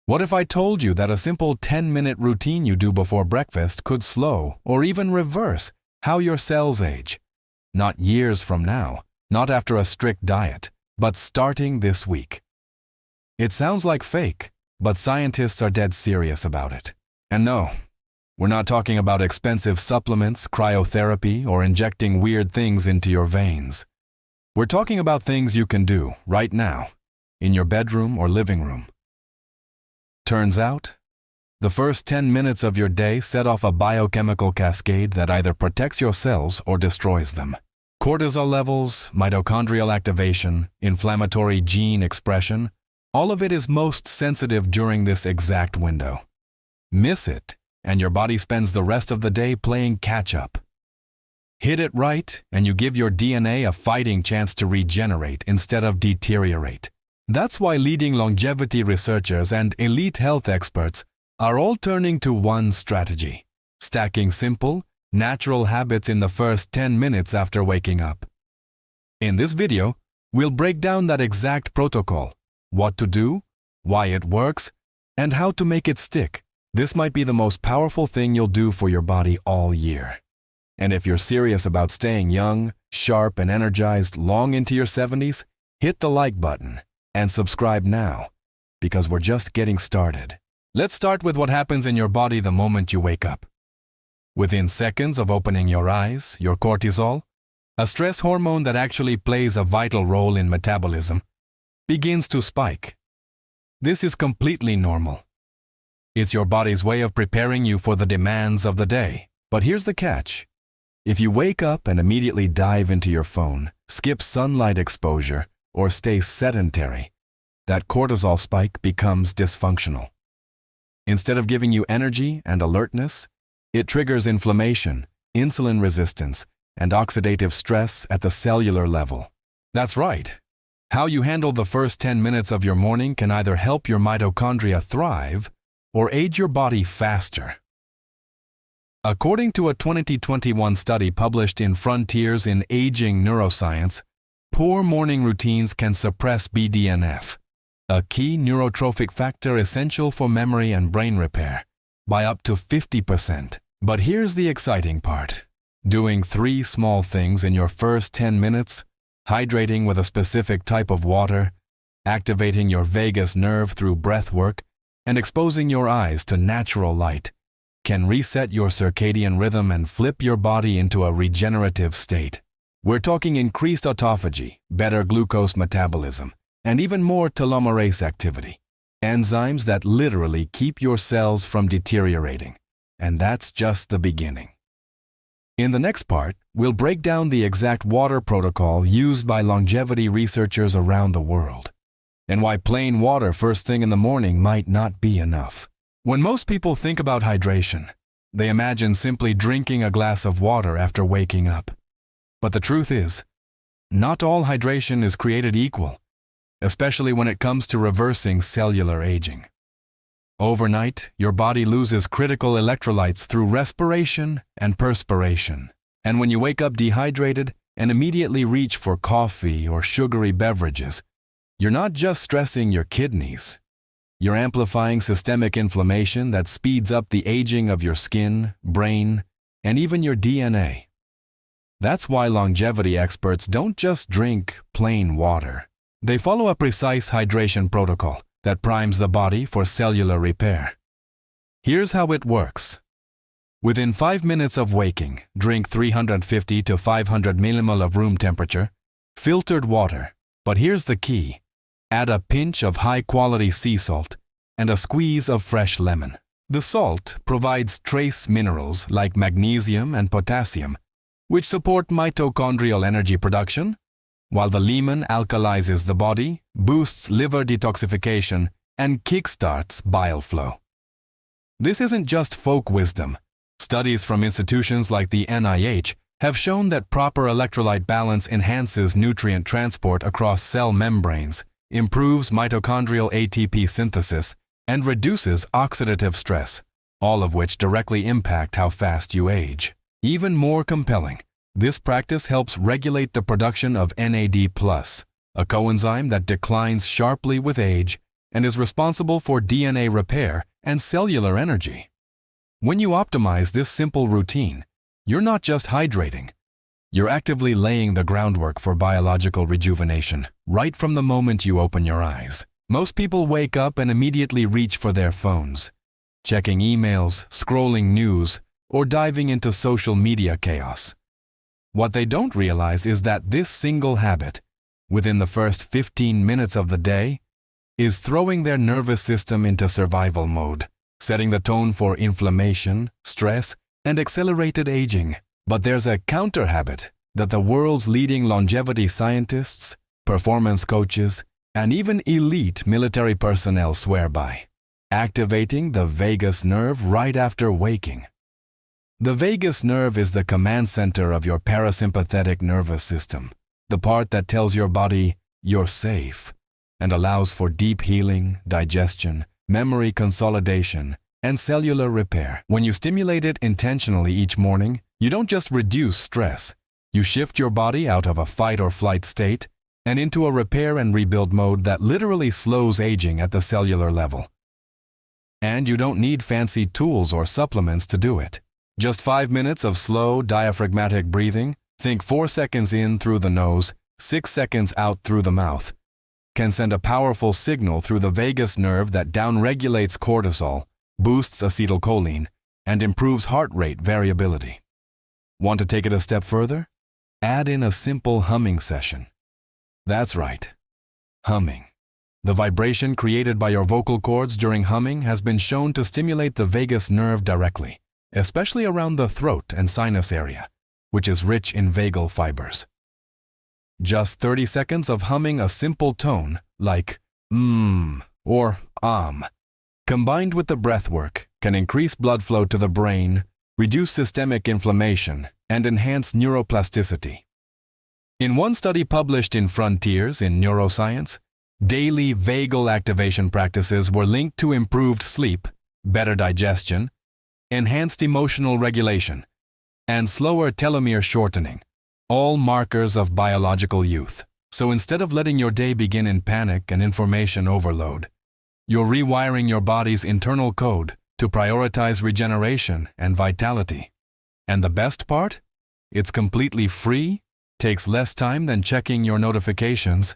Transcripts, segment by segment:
What if I told you that a simple 10-minute routine you do before breakfast could slow or even reverse how your cells age? Not years from now, not after a strict diet, but starting this week. It sounds like fake, but scientists are dead serious about it. And no, we're not talking about expensive supplements, cryotherapy, or injecting weird things into your veins. We're talking about things you can do right now, in your bedroom or living room. Turns out, the first 10 minutes of your day set off a biochemical cascade that either protects your cells or destroys them. Cortisol levels, mitochondrial activation, inflammatory gene expression, all of it is most sensitive during this exact window. Miss it, and your body spends the rest of the day playing catch-up. Hit it right, and you give your DNA a fighting chance to regenerate instead of deteriorate. That's why leading longevity researchers and elite health experts are all turning to one strategy: stacking simple, natural habits in the first 10 minutes after waking up. In this video, we'll break down that exact protocol, what to do, why it works, and how to make it stick. This might be the most powerful thing you'll do for your body all year. And if you're serious about staying young, sharp, and energized long into your 70s, hit the like button and subscribe now, because we're just getting started. Let's start with what happens in your body the moment you wake up. Within seconds of opening your eyes, your cortisol, a stress hormone that actually plays a vital role in metabolism, begins to spike. This is completely normal. It's your body's way of preparing you for the demands of the day. But here's the catch. If you wake up and immediately dive into your phone, skip sunlight exposure, or stay sedentary, that cortisol spike becomes dysfunctional. Instead of giving you energy and alertness, it triggers inflammation, insulin resistance, and oxidative stress at the cellular level. That's right. How you handle the first 10 minutes of your morning can either help your mitochondria thrive or age your body faster. According to a 2021 study published in Frontiers in Aging Neuroscience, poor morning routines can suppress BDNF, a key neurotrophic factor essential for memory and brain repair, by up to 50%. But here's the exciting part. Doing 3 small things in your first 10 minutes, hydrating with a specific type of water, activating your vagus nerve through breath work, and exposing your eyes to natural light, can reset your circadian rhythm and flip your body into a regenerative state. We're talking increased autophagy, better glucose metabolism, and even more telomerase activity, enzymes that literally keep your cells from deteriorating. And that's just the beginning. In the next part, we'll break down the exact water protocol used by longevity researchers around the world, and why plain water first thing in the morning might not be enough. When most people think about hydration, they imagine simply drinking a glass of water after waking up. But the truth is, not all hydration is created equal, especially when it comes to reversing cellular aging. Overnight, your body loses critical electrolytes through respiration and perspiration. And when you wake up dehydrated and immediately reach for coffee or sugary beverages, you're not just stressing your kidneys. You're amplifying systemic inflammation that speeds up the aging of your skin, brain, and even your DNA. That's why longevity experts don't just drink plain water. They follow a precise hydration protocol that primes the body for cellular repair. Here's how it works. Within 5 minutes of waking, drink 350 to 500 millimol of room temperature, filtered water. But here's the key. Add a pinch of high-quality sea salt and a squeeze of fresh lemon. The salt provides trace minerals like magnesium and potassium, which support mitochondrial energy production, while the lemon alkalizes the body, boosts liver detoxification, and kickstarts bile flow. This isn't just folk wisdom. Studies from institutions like the NIH have shown that proper electrolyte balance enhances nutrient transport across cell membranes, improves mitochondrial ATP synthesis, and reduces oxidative stress, all of which directly impact how fast you age. Even more compelling, this practice helps regulate the production of NAD+, a coenzyme that declines sharply with age and is responsible for DNA repair and cellular energy. When you optimize this simple routine, you're not just hydrating. You're actively laying the groundwork for biological rejuvenation right from the moment you open your eyes. Most people wake up and immediately reach for their phones, checking emails, scrolling news, or diving into social media chaos. What they don't realize is that this single habit, within the first 15 minutes of the day, is throwing their nervous system into survival mode, setting the tone for inflammation, stress, and accelerated aging. But there's a counter habit that the world's leading longevity scientists, performance coaches, and even elite military personnel swear by: activating the vagus nerve right after waking. The vagus nerve is the command center of your parasympathetic nervous system, the part that tells your body you're safe and allows for deep healing, digestion, memory consolidation, and cellular repair. When you stimulate it intentionally each morning, you don't just reduce stress, you shift your body out of a fight or flight state and into a repair and rebuild mode that literally slows aging at the cellular level. And you don't need fancy tools or supplements to do it. Just 5 minutes of slow, diaphragmatic breathing, think 4 seconds in through the nose, 6 seconds out through the mouth, can send a powerful signal through the vagus nerve that downregulates cortisol, boosts acetylcholine, and improves heart rate variability. Want to take it a step further? Add in a simple humming session. That's right, humming. The vibration created by your vocal cords during humming has been shown to stimulate the vagus nerve directly, especially around the throat and sinus area, which is rich in vagal fibers. Just 30 seconds of humming a simple tone like or combined with the breath work, can increase blood flow to the brain, reduce systemic inflammation, and enhance neuroplasticity. In one study published in Frontiers in Neuroscience, daily vagal activation practices were linked to improved sleep, better digestion, enhanced emotional regulation, and slower telomere shortening, all markers of biological youth. So instead of letting your day begin in panic and information overload, you're rewiring your body's internal code to prioritize regeneration and vitality. And the best part? It's completely free, takes less time than checking your notifications,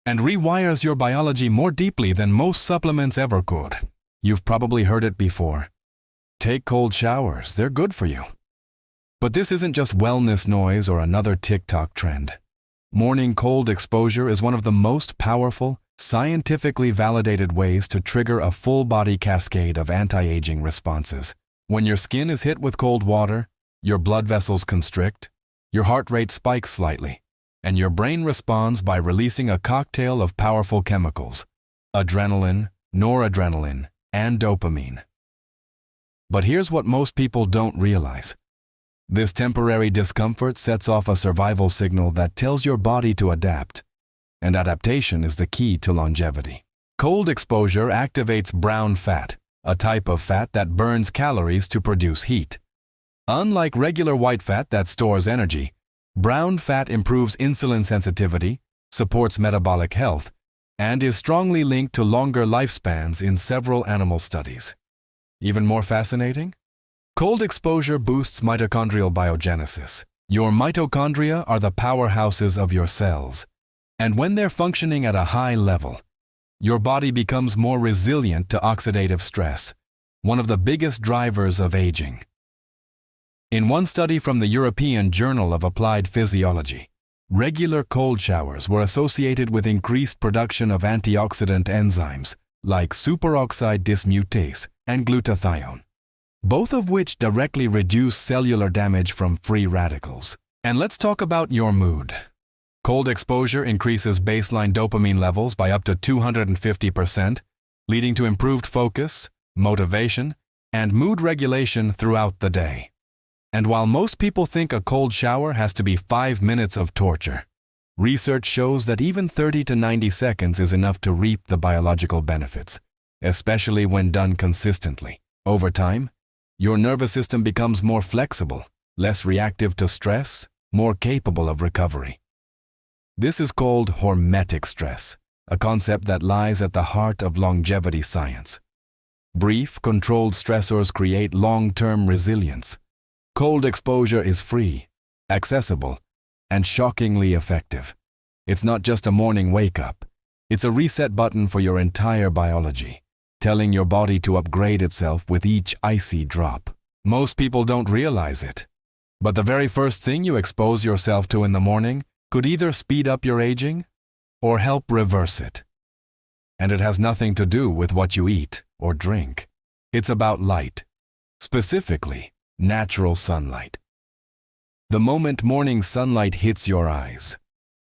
and rewires your biology more deeply than most supplements ever could. You've probably heard it before. Take cold showers, they're good for you. But this isn't just wellness noise or another TikTok trend. Morning cold exposure is one of the most powerful, scientifically validated ways to trigger a full-body cascade of anti-aging responses. When your skin is hit with cold water, your blood vessels constrict, your heart rate spikes slightly, and your brain responds by releasing a cocktail of powerful chemicals: adrenaline, noradrenaline, and dopamine. But here's what most people don't realize. This temporary discomfort sets off a survival signal that tells your body to adapt, and adaptation is the key to longevity. Cold exposure activates brown fat, a type of fat that burns calories to produce heat. Unlike regular white fat that stores energy, brown fat improves insulin sensitivity, supports metabolic health, and is strongly linked to longer lifespans in several animal studies. Even more fascinating? Cold exposure boosts mitochondrial biogenesis. Your mitochondria are the powerhouses of your cells, and when they're functioning at a high level, your body becomes more resilient to oxidative stress, one of the biggest drivers of aging. In one study from the European Journal of Applied Physiology, regular cold showers were associated with increased production of antioxidant enzymes like superoxide dismutase and glutathione, both of which directly reduce cellular damage from free radicals. And let's talk about your mood. Cold exposure increases baseline dopamine levels by up to 250%, leading to improved focus, motivation, and mood regulation throughout the day. And while most people think a cold shower has to be 5 minutes of torture, research shows that even 30 to 90 seconds is enough to reap the biological benefits, especially when done consistently. Over time, your nervous system becomes more flexible, less reactive to stress, more capable of recovery. This is called hormetic stress, a concept that lies at the heart of longevity science. Brief, controlled stressors create long-term resilience. Cold exposure is free, accessible, and shockingly effective. It's not just a morning wake-up. It's a reset button for your entire biology, telling your body to upgrade itself with each icy drop. Most people don't realize it, but the very first thing you expose yourself to in the morning could either speed up your aging or help reverse it. And it has nothing to do with what you eat or drink. It's about light, specifically natural sunlight. The moment morning sunlight hits your eyes,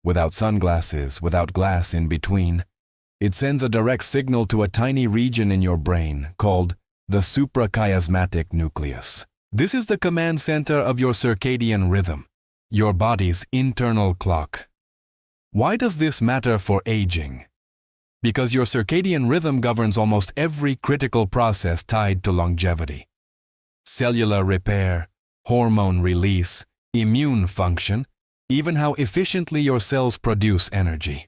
without sunglasses, without glass in between, it sends a direct signal to a tiny region in your brain called the suprachiasmatic nucleus. This is the command center of your circadian rhythm, your body's internal clock. Why does this matter for aging? Because your circadian rhythm governs almost every critical process tied to longevity. Cellular repair, hormone release, immune function, even how efficiently your cells produce energy.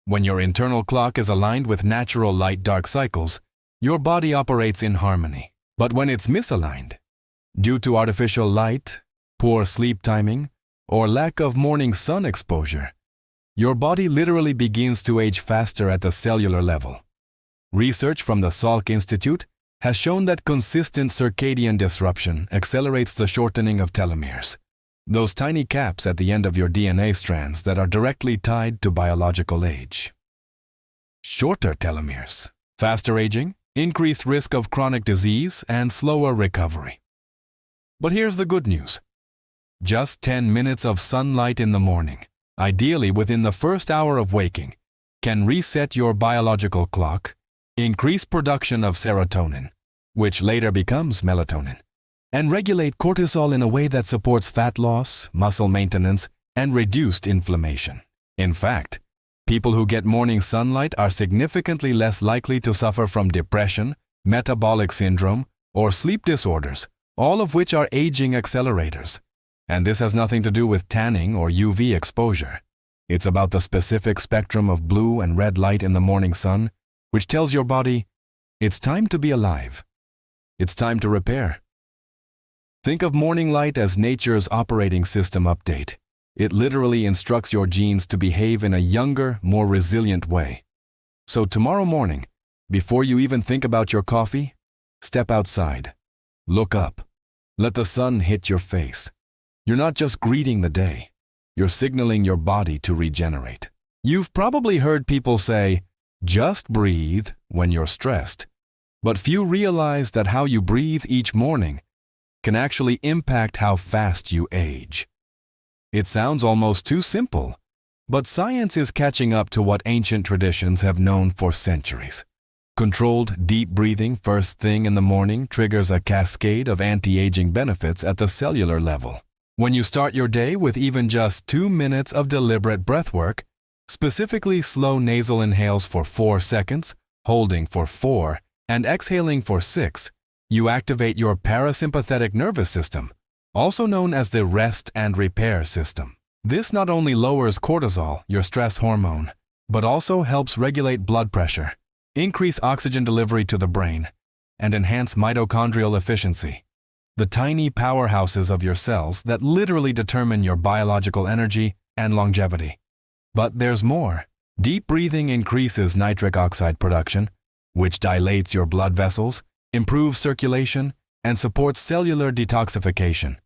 When your internal clock is aligned with natural light-dark cycles, your body operates in harmony. But when it's misaligned, due to artificial light, poor sleep timing, or lack of morning sun exposure, your body literally begins to age faster at the cellular level. Research from the Salk Institute has shown that consistent circadian disruption accelerates the shortening of telomeres, those tiny caps at the end of your DNA strands that are directly tied to biological age. Shorter telomeres, faster aging, increased risk of chronic disease, and slower recovery. But here's the good news. Just 10 minutes of sunlight in the morning, ideally within the first hour of waking, can reset your biological clock, increase production of serotonin, which later becomes melatonin, and regulate cortisol in a way that supports fat loss, muscle maintenance, and reduced inflammation. In fact, people who get morning sunlight are significantly less likely to suffer from depression, metabolic syndrome, or sleep disorders, all of which are aging accelerators. And this has nothing to do with tanning or UV exposure. It's about the specific spectrum of blue and red light in the morning sun, which tells your body, it's time to be alive. It's time to repair. Think of morning light as nature's operating system update. It literally instructs your genes to behave in a younger, more resilient way. So tomorrow morning, before you even think about your coffee, step outside. Look up. Let the sun hit your face. You're not just greeting the day. You're signaling your body to regenerate. You've probably heard people say, just breathe when you're stressed. But few realize that how you breathe each morning can actually impact how fast you age. It sounds almost too simple, but science is catching up to what ancient traditions have known for centuries. Controlled, deep breathing first thing in the morning triggers a cascade of anti-aging benefits at the cellular level. When you start your day with even just 2 minutes of deliberate breathwork, specifically slow nasal inhales for 4 seconds, holding for 4, and exhaling for 6, you activate your parasympathetic nervous system, also known as the rest and repair system. This not only lowers cortisol, your stress hormone, but also helps regulate blood pressure, increase oxygen delivery to the brain, and enhance mitochondrial efficiency, the tiny powerhouses of your cells that literally determine your biological energy and longevity. But there's more. Deep breathing increases nitric oxide production, which dilates your blood vessels, improves circulation, and supports cellular detoxification.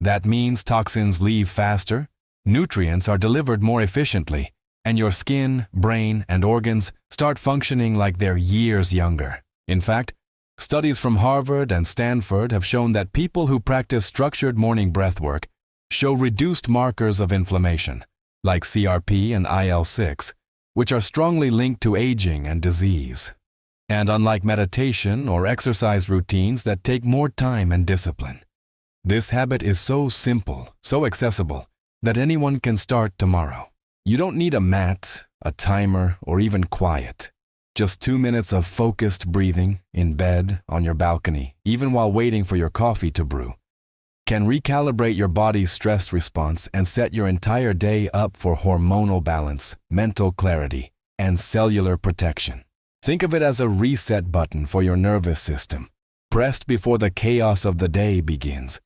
That means toxins leave faster, nutrients are delivered more efficiently, and your skin, brain, and organs start functioning like they're years younger. In fact, studies from Harvard and Stanford have shown that people who practice structured morning breathwork show reduced markers of inflammation, like CRP and IL-6, which are strongly linked to aging and disease. And unlike meditation or exercise routines that take more time and discipline, this habit is so simple, so accessible, that anyone can start tomorrow. You don't need a mat, a timer, or even quiet. Just 2 minutes of focused breathing, in bed, on your balcony, even while waiting for your coffee to brew, can recalibrate your body's stress response and set your entire day up for hormonal balance, mental clarity, and cellular protection. Think of it as a reset button for your nervous system, pressed before the chaos of the day begins.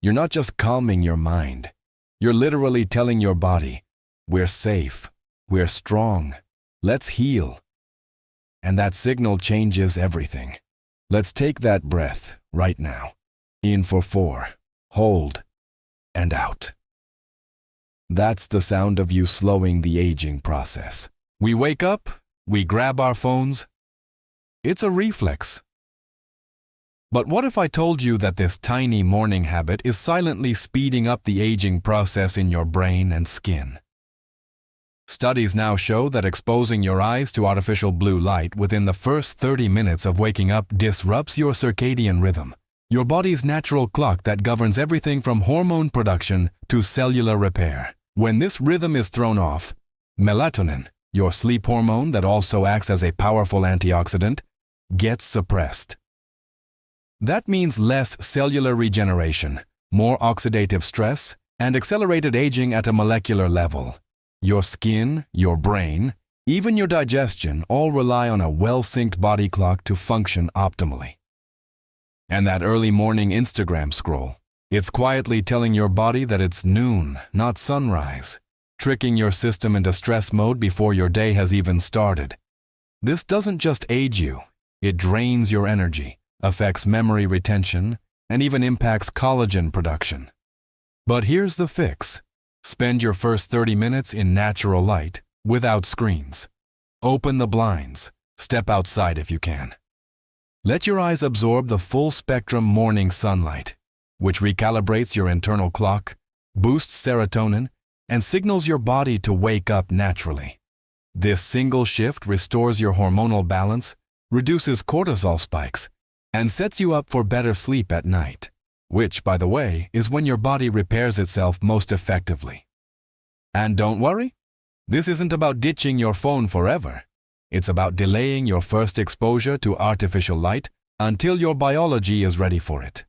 You're not just calming your mind. You're literally telling your body, we're safe, we're strong, let's heal. And that signal changes everything. Let's take that breath right now. In for 4, hold, and out. That's the sound of you slowing the aging process. We wake up, we grab our phones. It's a reflex. But what if I told you that this tiny morning habit is silently speeding up the aging process in your brain and skin? Studies now show that exposing your eyes to artificial blue light within the first 30 minutes of waking up disrupts your circadian rhythm, your body's natural clock that governs everything from hormone production to cellular repair. When this rhythm is thrown off, melatonin, your sleep hormone that also acts as a powerful antioxidant, gets suppressed. That means less cellular regeneration, more oxidative stress, and accelerated aging at a molecular level. Your skin, your brain, even your digestion all rely on a well-synced body clock to function optimally. And that early morning Instagram scroll, it's quietly telling your body that it's noon, not sunrise, tricking your system into stress mode before your day has even started. This doesn't just age you, it drains your energy, affects memory retention, and even impacts collagen production. But here's the fix. Spend your first 30 minutes in natural light, without screens. Open the blinds, step outside if you can. Let your eyes absorb the full-spectrum morning sunlight, which recalibrates your internal clock, boosts serotonin, and signals your body to wake up naturally. This single shift restores your hormonal balance, reduces cortisol spikes, and sets you up for better sleep at night, which, by the way, is when your body repairs itself most effectively. And don't worry, this isn't about ditching your phone forever. It's about delaying your first exposure to artificial light until your biology is ready for it.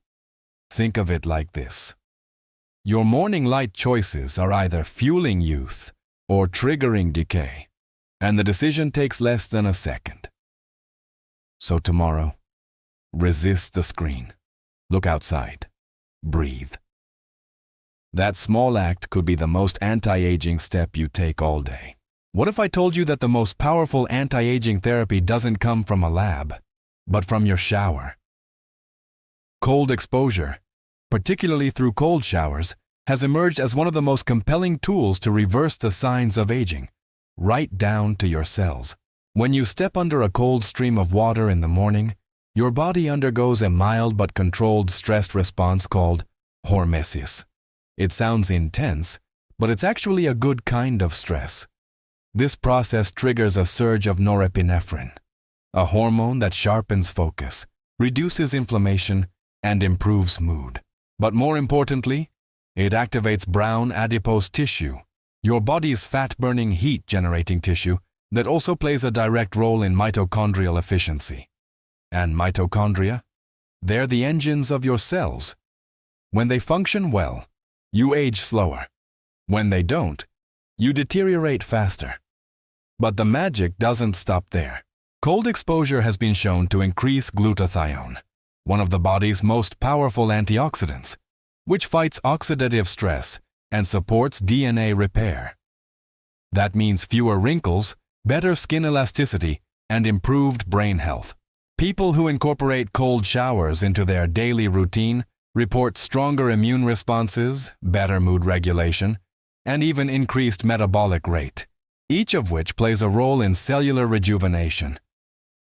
Think of it like this. Your morning light choices are either fueling youth or triggering decay, and the decision takes less than a second. So tomorrow, resist the screen. Look outside. Breathe. That small act could be the most anti-aging step you take all day. What if I told you that the most powerful anti-aging therapy doesn't come from a lab, but from your shower? Cold exposure, particularly through cold showers, has emerged as one of the most compelling tools to reverse the signs of aging, right down to your cells. When you step under a cold stream of water in the morning, your body undergoes a mild but controlled stress response called hormesis. It sounds intense, but it's actually a good kind of stress. This process triggers a surge of norepinephrine, a hormone that sharpens focus, reduces inflammation, and improves mood. But more importantly, it activates brown adipose tissue, your body's fat-burning heat-generating tissue that also plays a direct role in mitochondrial efficiency. And mitochondria? They're the engines of your cells. When they function well, you age slower. When they don't, you deteriorate faster. But the magic doesn't stop there. Cold exposure has been shown to increase glutathione, one of the body's most powerful antioxidants, which fights oxidative stress and supports DNA repair. That means fewer wrinkles, better skin elasticity, and improved brain health. People who incorporate cold showers into their daily routine report stronger immune responses, better mood regulation, and even increased metabolic rate, each of which plays a role in cellular rejuvenation.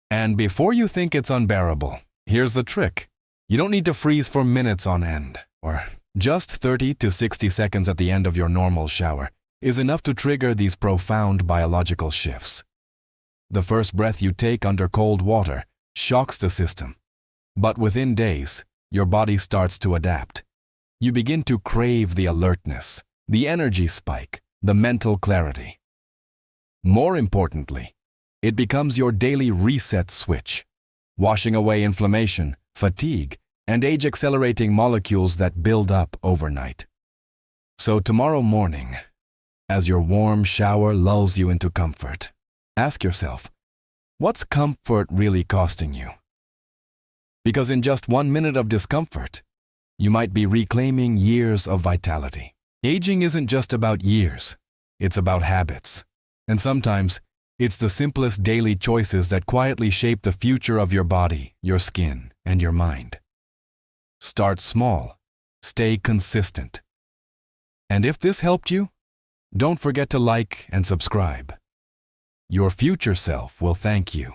And before you think it's unbearable, here's the trick. You don't need to freeze for minutes on end, or just 30 to 60 seconds at the end of your normal shower is enough to trigger these profound biological shifts. The first breath you take under cold water shocks the system, but within days, your body starts to adapt. You begin to crave the alertness, the energy spike, the mental clarity. More importantly, it becomes your daily reset switch, washing away inflammation, fatigue, and age-accelerating molecules that build up overnight. So tomorrow morning, as your warm shower lulls you into comfort, Ask yourself, what's comfort really costing you? Because in just 1 minute of discomfort, you might be reclaiming years of vitality. Aging isn't just about years, it's about habits. And sometimes, it's the simplest daily choices that quietly shape the future of your body, your skin, and your mind. Start small. Stay consistent. And if this helped you, don't forget to like and subscribe. Your future self will thank you.